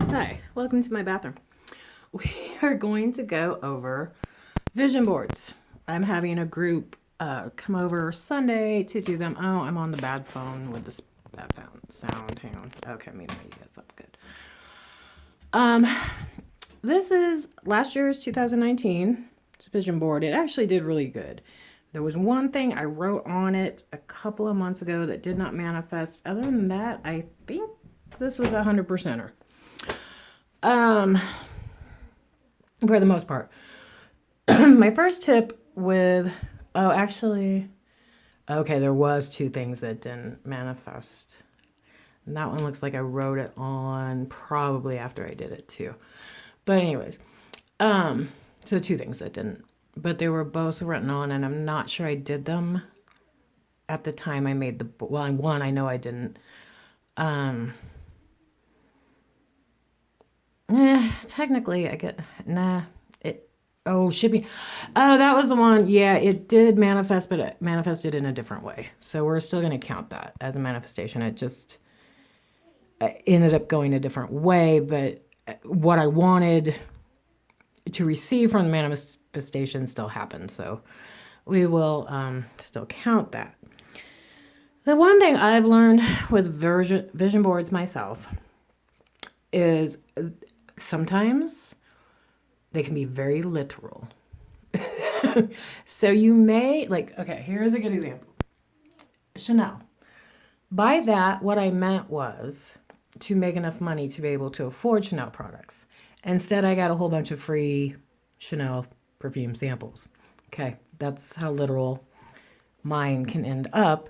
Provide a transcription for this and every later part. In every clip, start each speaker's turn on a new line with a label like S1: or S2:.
S1: Hi, welcome to my bathroom. We are going to go over vision boards. I'm having a group come over Sunday to do them. Oh, I'm on the bad phone with this bad phone sound. Hang on. Okay, maybe that's up good. This is last year's 2019 vision board. It actually did really good. There was one thing I wrote on it a couple of months ago that did not manifest. Other than that, I think this was 100%er. For the most part. My first tip with, okay, there was two things that didn't manifest. And that one looks like I wrote it on probably after I did it too. But anyways, so two things that didn't, but they were both written on, and I'm not sure I did them at the time I made the, well, one, I know I didn't. Technically, I get, should be. Oh, that was the one. Yeah, it did manifest, but it manifested in a different way. So we're still going to count that as a manifestation. It just ended up going a different way, but what I wanted to receive from the manifestation still happened. So we will still count that. The one thing I've learned with vision boards myself is sometimes they can be very literal. So you may, okay, here's a good example. Chanel. By that, what I meant was to make enough money to be able to afford Chanel products. Instead, I got a whole bunch of free Chanel perfume samples. Okay, that's how literal mine can end up.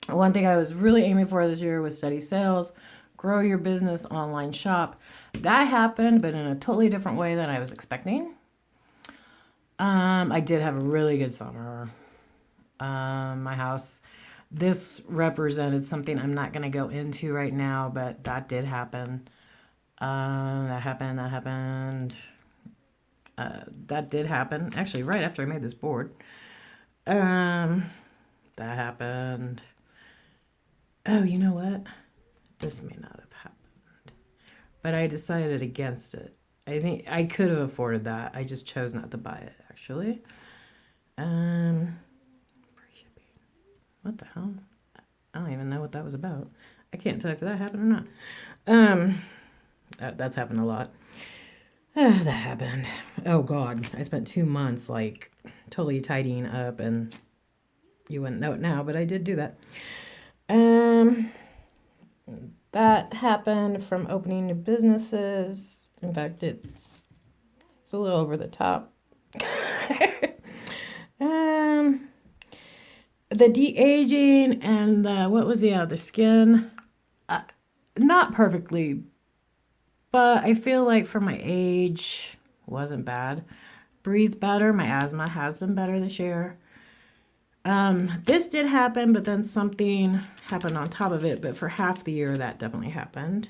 S1: One thing I was really aiming for this year was steady sales, grow your business, online shop. That happened, but in a totally different way than I was expecting. I did have a really good summer. My house, this represented something I'm not going to go into right now, but that did happen. That did happen. Actually, right after I made this board. That happened. Oh, you know what? This may not have happened, but I decided against it. I think I could have afforded that. I just chose not to buy it, actually. Free shipping. What the hell? I don't even know what that was about. I can't tell if that happened or not. That's happened a lot. That happened. Oh, God. I spent 2 months, totally tidying up, and you wouldn't know it now, but I did do that. That happened from opening new businesses. In fact, it's a little over the top. The de-aging and the skin, not perfectly, but I feel like for my age, wasn't bad. Breathe better. My asthma has been better this year. This did happen, but then something happened on top of it. But for half the year, that definitely happened.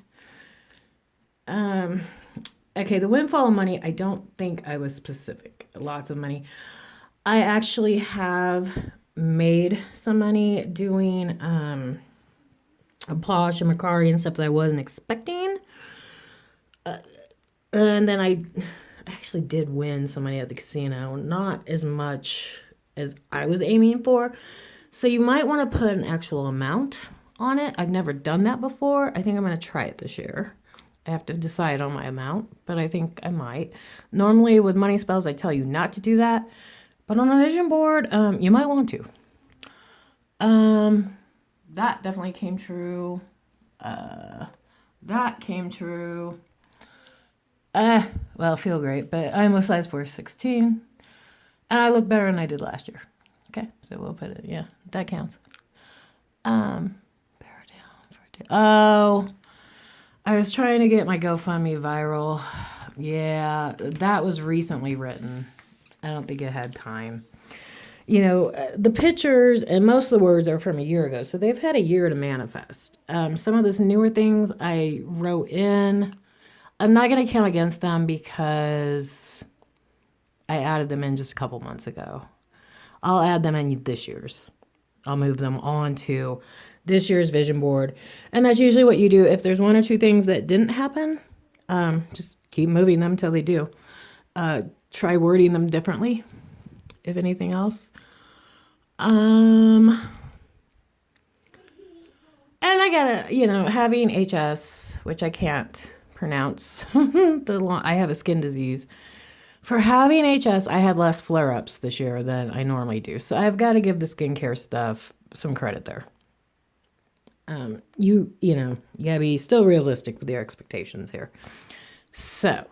S1: Okay, the windfall of money, I don't think I was specific. Lots of money. I actually have made some money doing Posh and Macari and stuff that I wasn't expecting. And then I actually did win some money at the casino. Not as much as I was aiming for. So you might want to put an actual amount on it. I've never done that before. I think I'm going to try it this year. I have to decide on my amount, but I think I might. Normally with money spells, I tell you not to do that. But on a vision board, you might want to. That definitely came true. That came true. Well, feel great, but I'm a size 4'16", and I look better than I did last year. Okay, so we'll put it, yeah, that counts. Oh, I was trying to get my GoFundMe viral. Yeah, that was recently written. I don't think it had time. You know, the pictures and most of the words are from a year ago, so they've had a year to manifest. Some of those newer things I wrote in, I'm not going to count against them because I added them in just a couple months ago. I'll add them in this year's. I'll move them on to this year's vision board. And that's usually what you do. If there's one or two things that didn't happen, just keep moving them till they do. Try wording them differently, if anything else. And I gotta, having HS, which I can't pronounce. I have a skin disease. For having HS, I had less flare-ups this year than I normally do. So I've got to give the skincare stuff some credit there. You gotta be still realistic with your expectations here. So,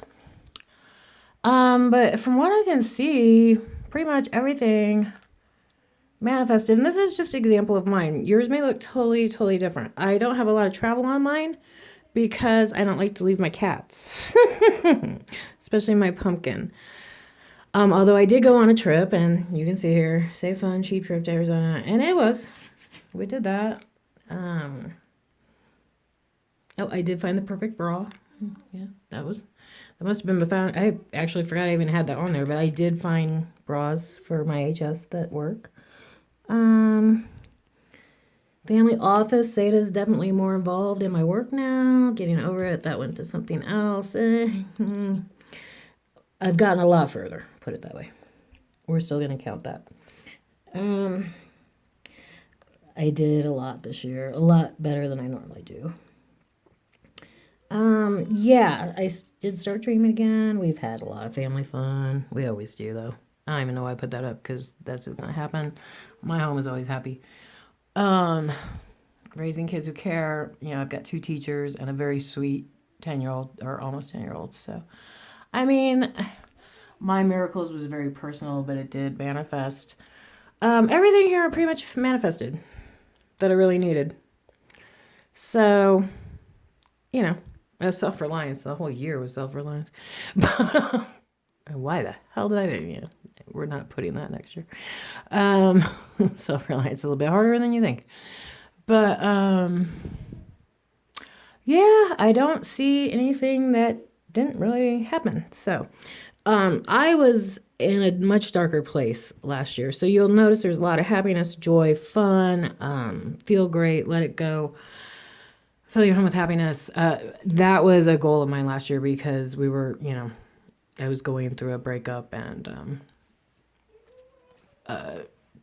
S1: but from what I can see, pretty much everything manifested, and this is just an example of mine. Yours may look totally, totally different. I don't have a lot of travel on mine because I don't like to leave my cats, especially my pumpkin. Although I did go on a trip, and you can see here, safe, fun, cheap trip to Arizona, and we did that. I did find the perfect bra. Yeah, that must have been found. I actually forgot I even had that on there, but I did find bras for my HS that work. Family office, Sada's definitely more involved in my work now. Getting over it, that went to something else. I've gotten a lot further, put it that way. We're still going to count that. I did a lot this year, a lot better than I normally do. I did start dreaming again. We've had a lot of family fun. We always do, though. I don't even know why I put that up, because that's just going to happen. My home is always happy. Raising kids who care. I've got 2 teachers and a very sweet 10-year-old, or almost 10-year-old. So, I mean, my miracles was very personal, but it did manifest. Everything here pretty much manifested that I really needed. So, self-reliance. The whole year was self-reliance. Why the hell did I do? We're not putting that next year. Self-reliance is a little bit harder than you think. But, I don't see anything that didn't really happen. So, I was in a much darker place last year. So you'll notice there's a lot of happiness, joy, fun, feel great, let it go. Fill your home with happiness. That was a goal of mine last year because we were, I was going through a breakup and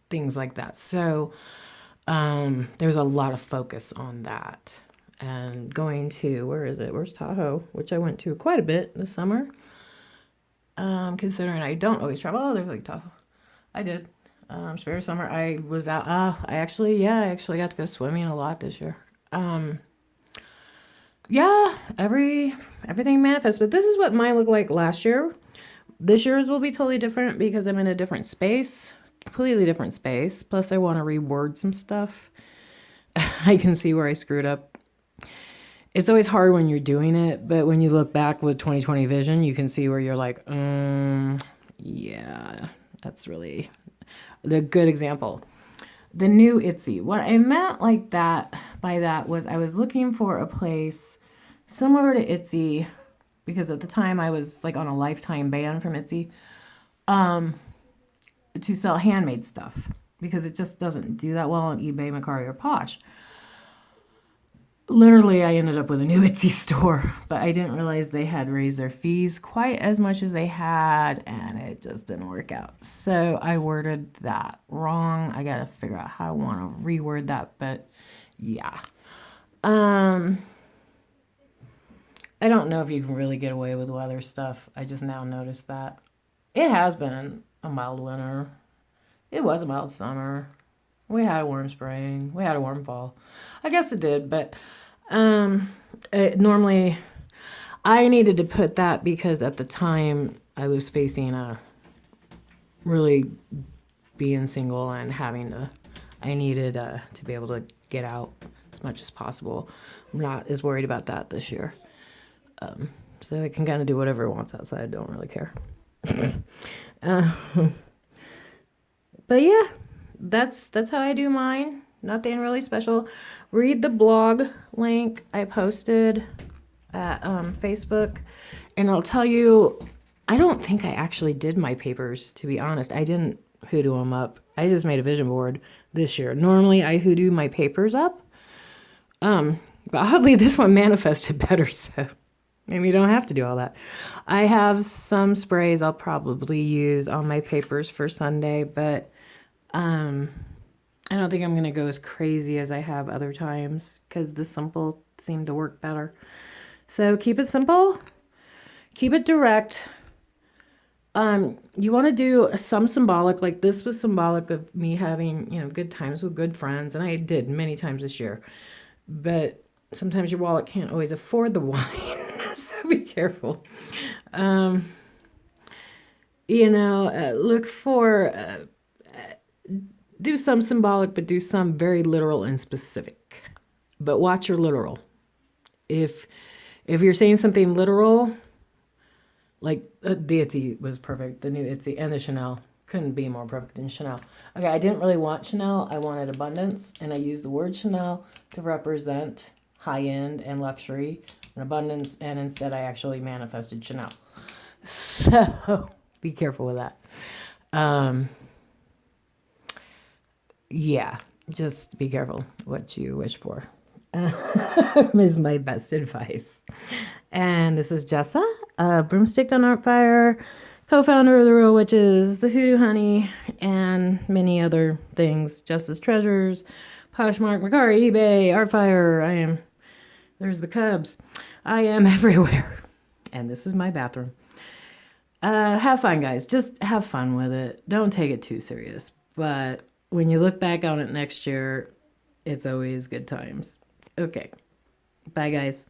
S1: things like that. So there's a lot of focus on that. And going to, where's Tahoe, which I went to quite a bit this summer. Considering I don't always travel. Oh, there's like Tahoe. I did. Spare summer. I was out. I actually got to go swimming a lot this year. Everything manifests. But this is what mine looked like last year. This year's will be totally different because I'm in a different space, completely different space. Plus, I want to reword some stuff. I can see where I screwed up. It's always hard when you're doing it, but when you look back with 2020 vision, you can see where you're like, that's really the good example. The new Etsy. What I meant by that was I was looking for a place similar to Etsy, because at the time I was like on a lifetime ban from Etsy, to sell handmade stuff, because it just doesn't do that well on eBay, Mercari, or Posh. Literally, I ended up with a new Etsy store, but I didn't realize they had raised their fees quite as much as they had, and it just didn't work out. So I worded that wrong. I got to figure out how I want to reword that, but yeah. I don't know if you can really get away with weather stuff. I just now noticed that. It has been a mild winter. It was a mild summer. We had a warm spring. We had a warm fall. I guess it did, but normally I needed to put that because at the time I was facing really being single and I needed to be able to get out as much as possible. I'm not as worried about that this year. So I can kind of do whatever I want outside. I don't really care. But yeah. That's how I do mine. Nothing really special. Read the blog link I posted at Facebook, and I'll tell you, I don't think I actually did my papers, to be honest. I didn't hoodoo them up. I just made a vision board this year. Normally I hoodoo my papers up, But oddly, this one manifested better, so maybe you don't have to do all that. I have some sprays I'll probably use on my papers for Sunday, but I don't think I'm going to go as crazy as I have other times because the simple seemed to work better. So keep it simple, keep it direct. You want to do some symbolic, like this was symbolic of me having, good times with good friends, and I did many times this year. But sometimes your wallet can't always afford the wine, so be careful. Look for, do some symbolic, but do some very literal and specific. But watch your literal. If you're saying something literal, like the Etsy was perfect, the new Etsy and the Chanel couldn't be more perfect than Chanel. Okay, I didn't really want Chanel. I wanted abundance, and I used the word Chanel to represent high-end and luxury and abundance, and instead I actually manifested Chanel. So be careful with that. Yeah, just be careful what you wish for. Is my best advice. And this is Jessa, Broomstick on Art Fire, co-founder of The Real Witches, The Hoodoo Honey, and many other things. Jessa's Treasures, Poshmark, Mercari, eBay, Artfire. There's the Cubs. I am everywhere. And this is my bathroom. Have fun, guys. Just have fun with it. Don't take it too serious. But when you look back on it next year, it's always good times. Okay. Bye, guys.